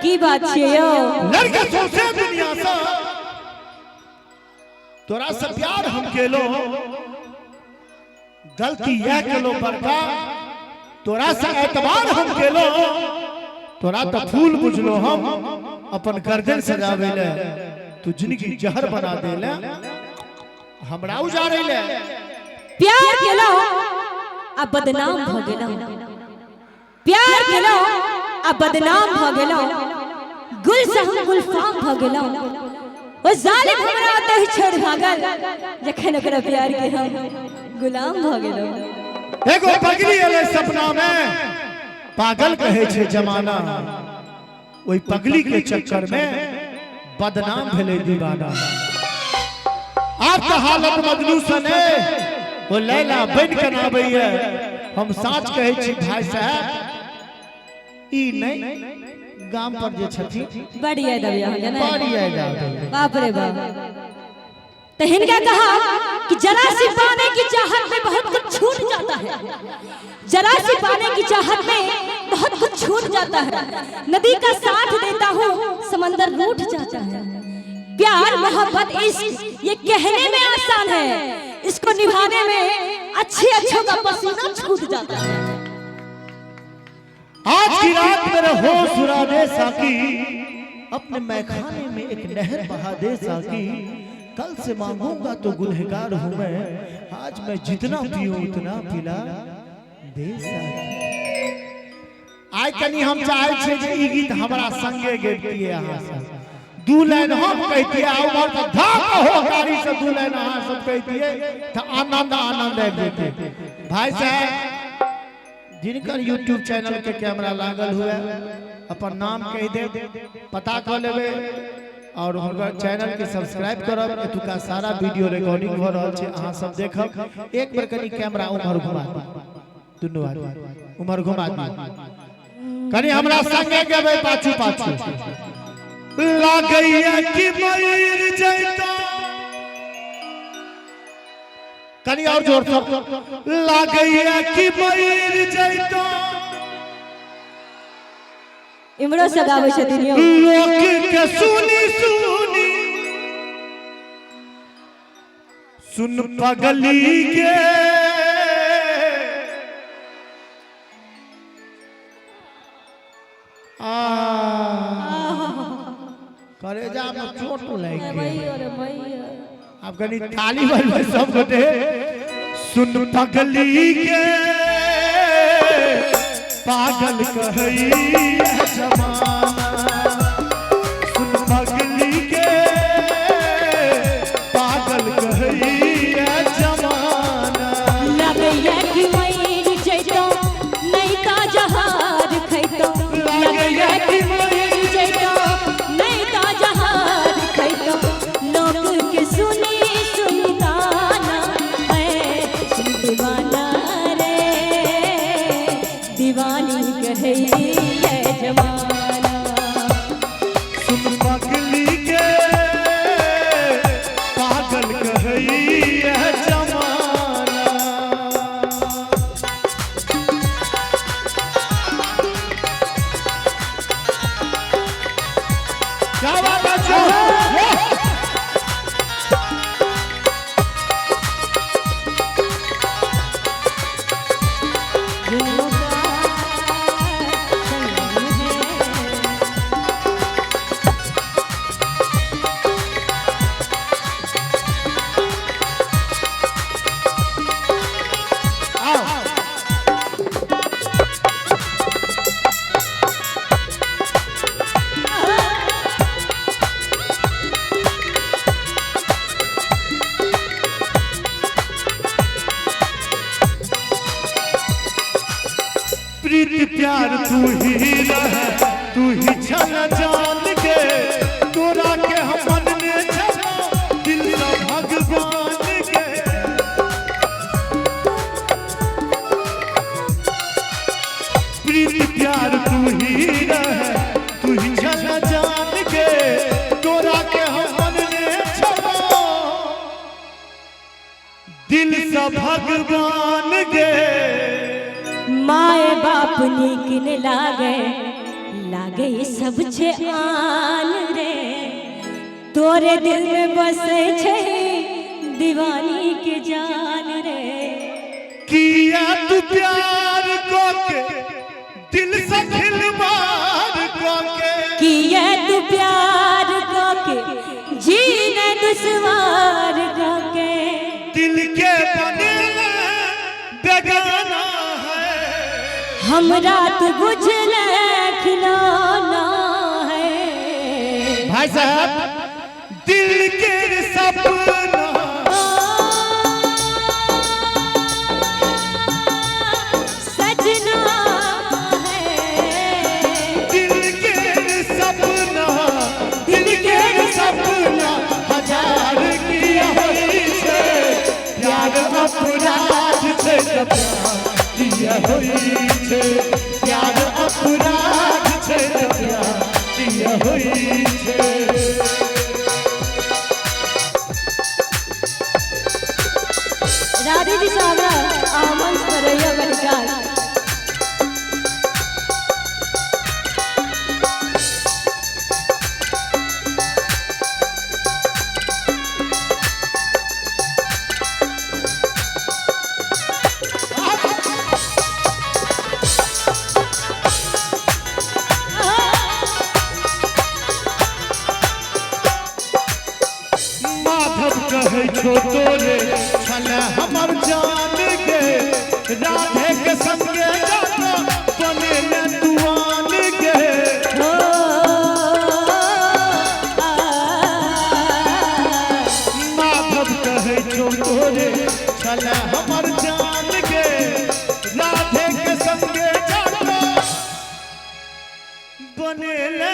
की बात छियो लड़के सोचे दुनिया से तोरा से प्यार हम केलो गलती यह केलो बड़का तोरा से एतबार हम केलो तोरा तो फूल बुझलो हम अपन गर्दन सजावे ले तू जिंदगी जहर बना दे ले हमरा उजारे ले प्यार केलो अब बदनाम भ गेलो प्यार केलो अब बदनाम भ गेलो गुल से हम गुलफाम भ गेलो ओ जालिम हमरा त ही छोड़ भागल जखन ओकरा प्यार के हम गुलाम भ गेलो एगो पगली एले सपना में पागल कहे छे जमाना ओई पगली के चक्कर में बदनाम भेले दीवाना आप तो हालत मजनू सने वो लैला बन के ना आबैया हम साच कहे छी भाई साहब ई नहीं गांव पर जे छथि बढ़िया दबिया हो जाना बढ़िया बाप रे बाप तो हिनका कहा कि जरा सी पाने की चाहत में बहुत कुछ छूट जाता है जरा सी पाने की चाहत में बहुत कुछ छूट जाता है नदी का साथ देता हूँ समंदर रूठ जाता है प्यार मोहब्बत इश्क ये कहने में आसान है इसको निभाने में अच्छे अच्छों का पसीना छूट जाता है आज की रात मेरे होश उड़ा दे साकी अपने मैखाने में एक नहर बहा दे साकी कल से मांगूंगा तो गुनहगार हूं मैं आज मैं जितना पीऊं उतना पिला दे साकी आइ कनी हम चाहे छे जे ई गीत हमरा संगे गैतिए अहां सब दू लाइन हम कहतिए उमर त धाक हो गाड़ी से दू लाइन अहां सब कहतिए त आनंद आनंद आ जेते भाई साहब जिनकर YouTube चैनल के कैमरा लागल हुए अपन नाम कह दे पता कर लेबे और उनका चैनल के सब्सक्राइब करब एतुका सारा वीडियो रिकॉर्डिंग हो रहल छे अहां सब देखब एक बार कनी कैमरा उमर घुमा दुनु आदमी उमर घुमा दी कनी हमरा संगे गेबे पाछू पाछू लागैया कि मर जैतो कनी और जोर से लागैया कि मर जैतो इमरो से गावे छथिन यो लोक के सुनी सुनी सुन पगली के करेजा में चोट लग गई आप कनी ताली बजाओ सब गोटे सुन पगली के पागल कहई जमाना सुन पगली के पागल कहई जमाना लगैया कि मर जैतो नहीं ता जहार खैतो लगैया कि मर जैतो नहीं ता जहार खैतो लोग के सुनी सुनता ना मैं दीवाना रे दीवानी कहई है जमाना सुन पगली के पागल कहई जमाना क्या बात है प्रीत प्यार तू ही रहे तू ही छल जान के तोरा के हम मन में छलो दिल सा भगवान के प्रीत प्यार तू ही रहे तू ही छल जान के तोरा के हम मन में छलो दिल सा भगवान के माए बाप नीक न लागे लागे सब छे आन रे तोरे दिल में बसे छे दीवानी के जान रे किया तू प्यार को के दिल से खिलवाड़ को के किया तू प्यार को के जीने दुश्वार को के दिल के बने बेगाना है हमरा तो बुझले खिलौना है। भाई साहब दिल के सपना सजना है दिल के सपना दिल के सपना हजार किया होई छे प्यार अपराध छे किया होई छे प्यार अपराध छे किया होई छे। राधे जी साहब आमंच पर रहियो बलिकार माधव कहे छो तोरे छले हमर जान गे राधे के संगे जाना बने न दुआन गे माधव कहे छो तोरे छले हमर जान गे राधे के संगे जाना बने न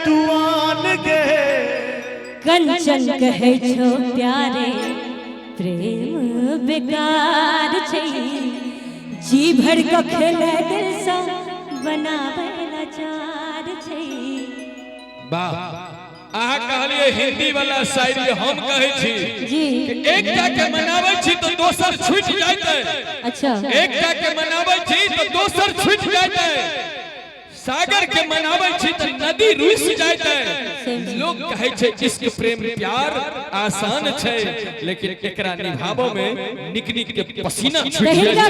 दुआन गे कंचन कहे छो प्यारे प्रेम बेकार छै जी भर के खेले दिल से बनावे लाचार छै। वाह अहाँ कहलिए हिंदी वाला शायरी हम कहै छी जी कि एकटा के मनाबै छी तो दोसर छूट जायते अच्छा एकटा के मनाबै छी तो दोसर छूट जायते सागर के मनाबै छी तो नदी रुस जायते लोग कहै छै इश्क प्रेम प्यार आसान छै लेकिन एकरा निभाबो में निक निक के पसीना छूट जाय छै।